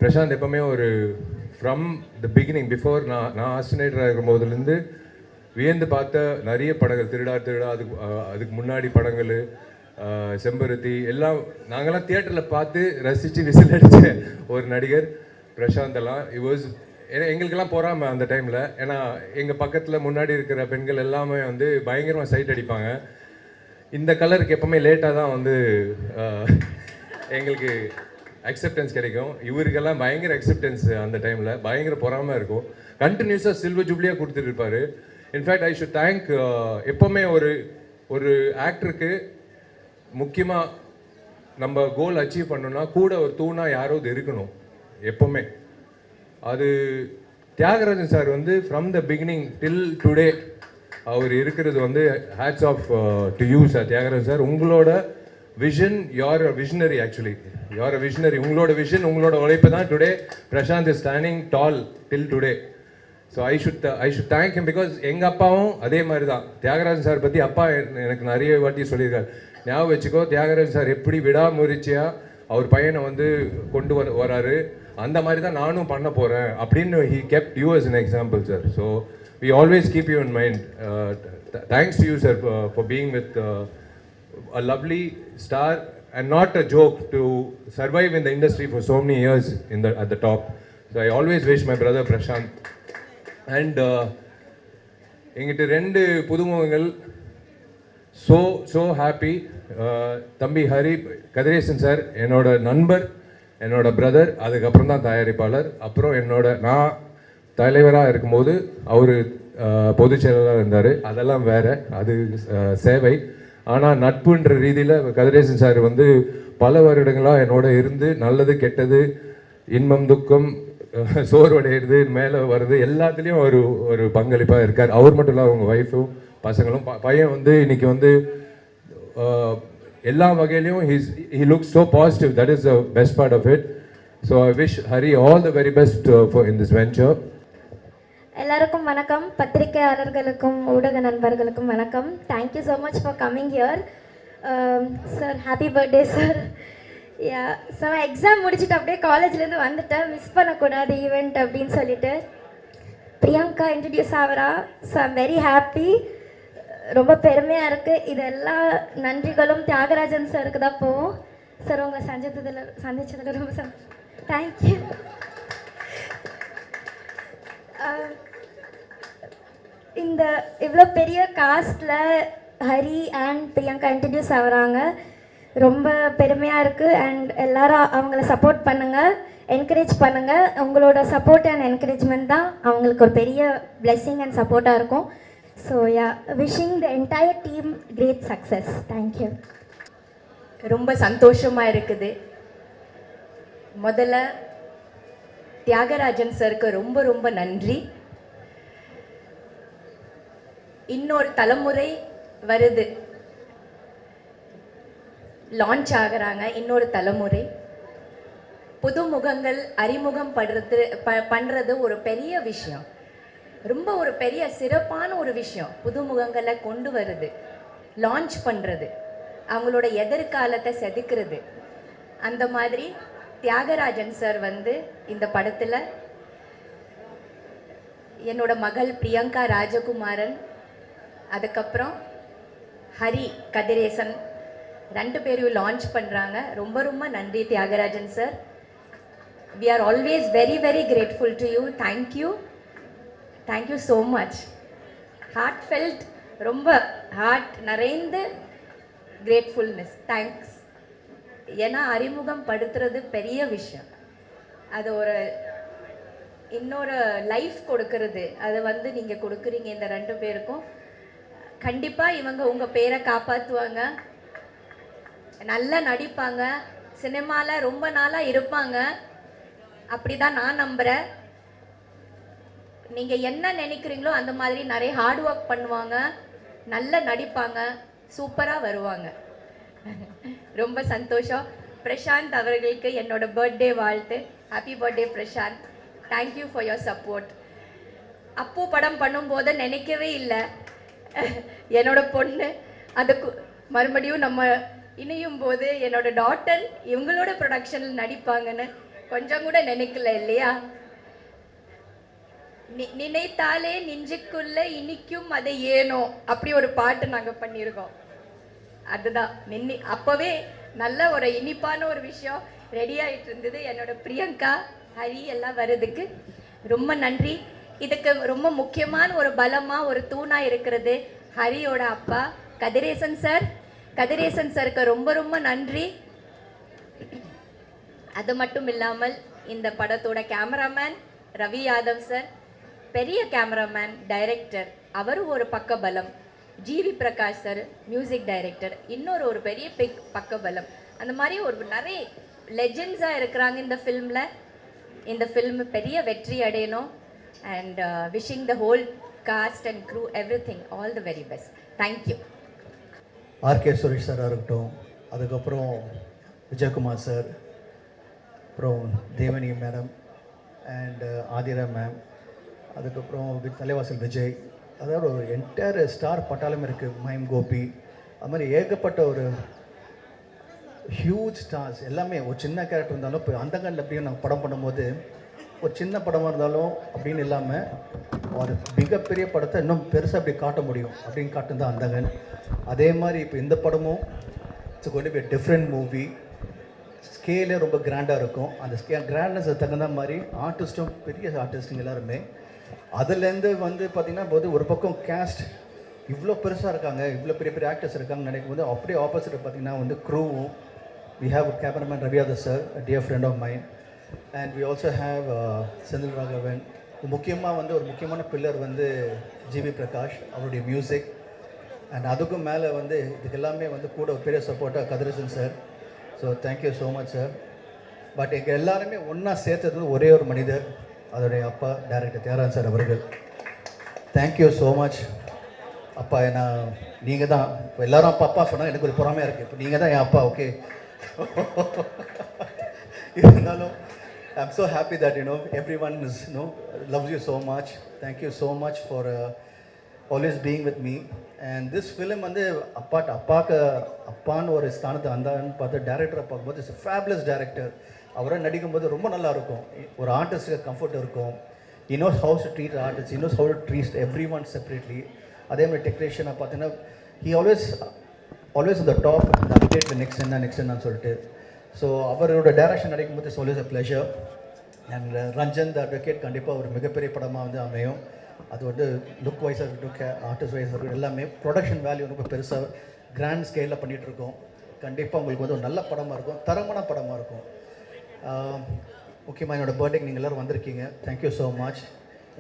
பிரசாந்த் எப்பவுமே ஒரு from the beginning before நான் ஆஸ்டினேட்டராக இருக்கும் போதுலேருந்து வியந்து பார்த்த நிறைய படங்கள், திருடா அதுக்கு முன்னாடி படங்கள், செம்பருத்தி எல்லாம் நாங்கள்லாம் தியேட்டரில் பார்த்து ரசித்து விசில் அடித்த ஒரு நடிகர் பிரசாந்த் எல்லாம். ஏன்னா எங்களுக்கெல்லாம் போகாமல் அந்த டைமில், ஏன்னா எங்கள் பக்கத்தில் முன்னாடி இருக்கிற பெண்கள் எல்லாமே வந்து பயங்கரமாக சைட் அடிப்பாங்க. இந்த கலருக்கு எப்போவுமே லேட்டாக தான் வந்து எங்களுக்கு அக்செப்டன்ஸ் கிடைக்கும். இவருக்கெல்லாம் பயங்கர அக்செப்டன்ஸ் அந்த டைமில், பயங்கர பொறாமல் இருக்கும். கண்டினியூஸாக சில்வர் ஜூப்ளியாக கொடுத்துட்டு இருப்பார். இன்ஃபேக்ட் ஐ ஷுட் தேங்க், எப்போவுமே ஒரு ஆக்டருக்கு முக்கியமாக நம்ம கோல் அச்சீவ் பண்ணணும்னா கூட ஒரு தூணாக யாராவது இருக்கணும் எப்போவுமே. அது தியாகராஜன் சார் வந்து from the beginning till today அவர் இருக்கிறது வந்து hats off to you sir. Thiyagarajan sir, உங்களோட vision, you're a visionary. Actually you're a visionary. உங்களோட விஷன், உங்களோட உழைப்பு தான் today Prashanth is standing tall till today. So I should thank him. Because எங்கள் அப்பாவும் அதே மாதிரி தான். தியாகராஜன் சார் பற்றி அப்பா எனக்கு நிறைய வாட்டி சொல்லியிருக்காரு. ஞாபகம் வச்சுக்கோ, தியாகராஜன் சார் எப்படி விடாமுயற்சியாக அவர் பையனை வந்து கொண்டு வராரு, அந்த மாதிரி தான் நானும் பண்ண போகிறேன் அப்படின்னு he kept you as an example, sir. So we always keep you in mind. Thanks to you, sir, for being with a lovely star and not a joke to survive in the industry for so many years at the top. So I always wish my brother Prashant and எங்கிட்ட 2 புதுமுகங்கள், so happy. தம்பி Hari Kathiresan sir என்னோட நண்பர், என்னோட brother, அதுக்கப்புறம் தான் தயாரிப்பாளர். அப்புறம் நான் தலைவராக இருக்கும்போது அவர் பொதுச் செயலாளராக இருந்தார். அதெல்லாம் வேறு, அது சேவை. ஆனால் நட்புன்ற ரீதியில் கதிரேசன் சார் வந்து பல வருடங்களாக என்னோட இருந்து நல்லது கெட்டது, இன்பம் துக்கம், சோர்வடைகிறது, மேலே வருது, எல்லாத்துலேயும் ஒரு பங்களிப்பாக இருக்கார். அவர் மட்டும் இல்லை, அவங்க ஒய்ஃபும் பசங்களும். பையன் வந்து இன்னைக்கு வந்து எல்லா வகையிலையும் he looks so positive. That is the best part of it. So I wish Hari all the very best for in this venture. எல்லாருக்கும் வணக்கம். பத்திரிகையாளர்களுக்கும் ஊடக நண்பர்களுக்கும் வணக்கம். Thank you so much for coming here. Sir, happy birthday sir. Yeah, so exam முடிச்சுட்டு அப்படியே காலேஜ்லேருந்து வந்துட்டேன். Miss பண்ணக்கூடாது ஈவெண்ட் அப்படின்னு சொல்லிட்டு பிரியங்கா இன்ட்ரடியூஸ் ஆகிறா. So I'm very happy. ரொம்ப பெருமையாக இருக்குது. இது எல்லா நன்றிகளும் தியாகராஜன் சாருக்கு தான் போவோம். சார், உங்களை சந்திச்சதில் ரொம்ப சந்தோஷம். தேங்க்யூ. இந்த இவ்வளோ பெரிய castle Hari and Priyanka introduce ஆகுறாங்க. ரொம்ப பெருமையாக இருக்குது. அண்ட் எல்லாரும் அவங்கள சப்போர்ட் பண்ணுங்கள், என்கரேஜ் பண்ணுங்கள். உங்களோட சப்போர்ட் அண்ட் என்கரேஜ்மெண்ட் தான் அவங்களுக்கு ஒரு பெரிய பிளெஸ்ஸிங் அண்ட் சப்போர்ட்டாக இருக்கும். So yeah, wishing the entire team great success. Thank you. ரொம்ப சந்தோஷமாக இருக்குது. முதல்ல தியாகராஜன் சருக்கு ரொம்ப ரொம்ப நன்றி. இன்னொரு தலைமுறை வருது, லான்ச் ஆகிறாங்க இன்னொரு தலைமுறை. புதுமுகங்கள் அறிமுகம் பண்ணுறது ஒரு பெரிய விஷயம், ரொம்ப ஒரு பெரிய சிறப்பான ஒரு விஷயம். புதுமுகங்களை கொண்டு வருது, லான்ச் பண்ணுறது, அவங்களோட எதிர்காலத்தை செதுக்கிறது. அந்த மாதிரி தியாகராஜன் சார் வந்து இந்த படத்தில் என்னோட மகள் பிரியங்கா ராஜகுமாரன், அதுக்கப்புறம் ஹரி கதிரேசன் 2 பேரையும் லான்ச் பண்ணுறாங்க. ரொம்ப ரொம்ப நன்றி Thiyagarajan sir. We are always very very grateful to you. Thank you so much. Heartfelt, ரொம்ப ஹார்ட் நிறைந்த கிரேட்ஃபுல்னஸ். தேங்க்ஸ். ஏன்னா அறிமுகம் படுத்துறது பெரிய விஷயம். அது ஒரு இன்னொரு லைஃப் கொடுக்கறது. அதை வந்து நீங்கள் கொடுக்குறீங்க இந்த 2 பேருக்கும். கண்டிப்பாக இவங்க உங்கள் பேரை காப்பாற்றுவாங்க, நல்லா நடிப்பாங்க, சினிமாவில் ரொம்ப நாளாக இருப்பாங்க. அப்படி தான் நான் நம்புகிறேன். நீங்கள் என்ன நினைக்கிறீங்களோ அந்த மாதிரி நிறைய ஹார்ட் ஒர்க் பண்ணுவாங்க, நல்லா நடிப்பாங்க, சூப்பராக வருவாங்க. ரொம்ப சந்தோஷம். பிரசாந்த் அவர்களுக்கு என்னோட பர்த்டே வாழ்த்து. Happy birthday Prashanth. Thank you for your support. அப்போ படம் பண்ணும்போது நினைக்கவே இல்லை என்னோட பொண்ணு அதுக்கு மறுபடியும் நம்ம இணையும் போது என்னோட டாட்டர் இவங்களோட ப்ரொடக்ஷனில் நடிப்பாங்கன்னு கொஞ்சம் கூட நினைக்கல இல்லையா? நினைத்தாலே நெஞ்சுக்குள்ள இனிக்கும் அதை ஏனோ அப்படி ஒரு பாட்டு நாங்க பண்ணியிருக்கோம். அதுதான் அப்பவே நல்ல ஒரு இனிப்பான ஒரு விஷயம் ரெடி ஆயிட்டு இருந்தது. என்னோட பிரியங்கா, ஹரி எல்லாம் வர்றதுக்கு ரொம்ப நன்றி. இதுக்கு ரொம்ப முக்கியமான ஒரு பலமா ஒரு தூணா இருக்கிறது ஹரியோட அப்பா கதிரேசன் சார். கதிரேசன் சாருக்கு ரொம்ப ரொம்ப நன்றி. அது மட்டும் இல்லாமல் இந்த படத்தோட கேமராமேன் ரவி யாதவ் சார், பெரிய கேமராமேன், டைரக்டர், அவர் ஒரு பக்க பலம். GV Prakash sir music director, இன்னொரு ஒரு பெரிய பக்க பலம். அந்த மாதிரி ஒரு நிறைய லெஜெண்ட்ஸாக இருக்கிறாங்க இந்த ஃபில்மில். இந்த ஃபில்ம் பெரிய வெற்றி அடையணும். And wishing the whole cast and crew everything all the very best. Thank you. RK Suresh சாராக இருக்கட்டும், அதுக்கப்புறம் விஜயகுமார் சார், அப்புறம் Devani madam and Aadhira ma'am, அதுக்கப்புறம் தலைவாசல் விஜய், அதாவது ஒரு என்டையர் ஸ்டார் பட்டாளம் இருக்குது. மைம் கோபி, அது மாதிரி ஏகப்பட்ட ஒரு ஹியூஜ் ஸ்டார்ஸ் எல்லாமே. ஒரு சின்ன கேரக்டர் இருந்தாலும் இப்போ அந்தகனில் எப்படியும் நாங்கள் படம் பண்ணும்போது ஒரு சின்ன படமாக இருந்தாலும் அப்படின்னு இல்லாமல் ஒரு மிகப்பெரிய படத்தை இன்னும் பெருசாக அப்படி காட்ட முடியும் அப்படின்னு காட்டுதான் அந்தகன். அதே மாதிரி இப்போ இந்த படமும் it's going to be different movie. ஸ்கேலே ரொம்ப கிராண்டாக இருக்கும். அந்த கிராண்ட்னஸ் தகுந்த மாதிரி ஆர்டிஸ்ட்டும் பெரிய ஆர்டிஸ்ட்டுங்க எல்லாருமே. அதுலேருந்து பார்த்திங்கன்னா போது ஒரு பக்கம் கேஸ்ட் இவ்வளோ பெருசாக இருக்காங்க, இவ்வளோ பெரிய பெரிய ஆக்டர்ஸ் இருக்காங்கன்னு நினைக்கும் போது அப்படியே ஆப்போசிட் பார்த்திங்கன்னா க்ரூவும். We have cameraman Ravi Yadav sir, a dear friend of mine, and we also have Senthil Raghavan. முக்கியமாக ஒரு முக்கியமான பில்லர் ஜிவி பிரகாஷ், அவருடைய மியூசிக். அண்ட் அதுக்கும் மேலே இதுக்கு எல்லாமே கூட ஒரு பெரிய சப்போர்ட்டாக Kathiresan sir. So thank you so much sir. But எங்கள் எல்லாருமே ஒன்றா சேர்த்தது ஒரே ஒரு மனிதர், அதோடைய அப்பா டைரக்டர் தியாகராஜன் சார் அவர்கள். தேங்க்யூ ஸோ மச் அப்பா. நீங்கள் தான் இப்போ எல்லோரும் அப்பா அப்பா சொன்னால் எனக்கு ஒரு பொறாமையாக இருக்குது. இப்போ நீங்கள் தான் என் அப்பா. ஓகே. இருந்தாலும் I'm so happy that everyone is loves you so much. Thank you so much for always being with me. And this film அப்பான்னு ஒரு ஸ்தானத்தை வந்தான்னு பார்த்து டேரக்டரை பார்க்கும்போது இட்ஸ் ஃபேபுலஸ் டேரக்டர். அவரை நடிக்கும்போது ரொம்ப நல்லா இருக்கும். ஒரு ஆர்டிஸ்ட்டுக்கு கம்ஃபர்ட் இருக்கும். he knows how to treat artists, he knows how to treat everyone separately. அதே மாதிரி டெக்னீஷியனாக பார்த்தீங்கன்னா he always on the top, update the next என்ன சொல்லிட்டு. ஸோ அவரோட டைரக்ஷன் நடிக்கும்போது it's always a pleasure. And Ranjan the advocate கண்டிப்பாக ஒரு மிகப்பெரிய படமாக அமையும். அது லுக் வைஸாக இருக்கட்டும், ஆர்டிஸ்ட் வைஸாக இருக்கட்டும், எல்லாமே ப்ரொடக்ஷன் வேல்யூ ரொம்ப பெருசாக கிராண்ட் ஸ்கேலில் பண்ணிகிட்ருக்கோம். கண்டிப்பாக உங்களுக்கு ஒரு நல்ல படமாக இருக்கும், தரமான படமாக இருக்கும். முக்கியமாக என்னோடய பர்த்டேக்கு நீங்கள் எல்லோரும் வந்திருக்கீங்க. Thank you so much.